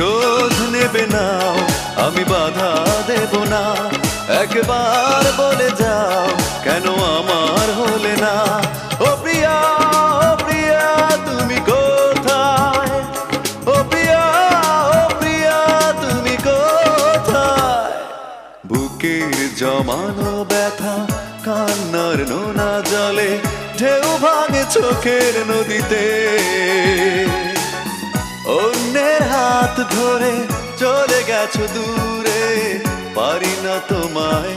প্রতিশোধ নেবে না, আমি বাধা দেব না। একবার বলে যাও কেন আমার হলে না। ও প্রিয়া, ও প্রিয়া তুমি কোথায়? ও প্রিয়া, ও প্রিয়া তুমি কোথায়? বুকের জমানো ব্যথা কান্নার নোনা জলে ঢেউ ভাঙে চোখের নদীতে। অন্যের হাত ধরে চলে গেছো দূরে, পারি না তোমায়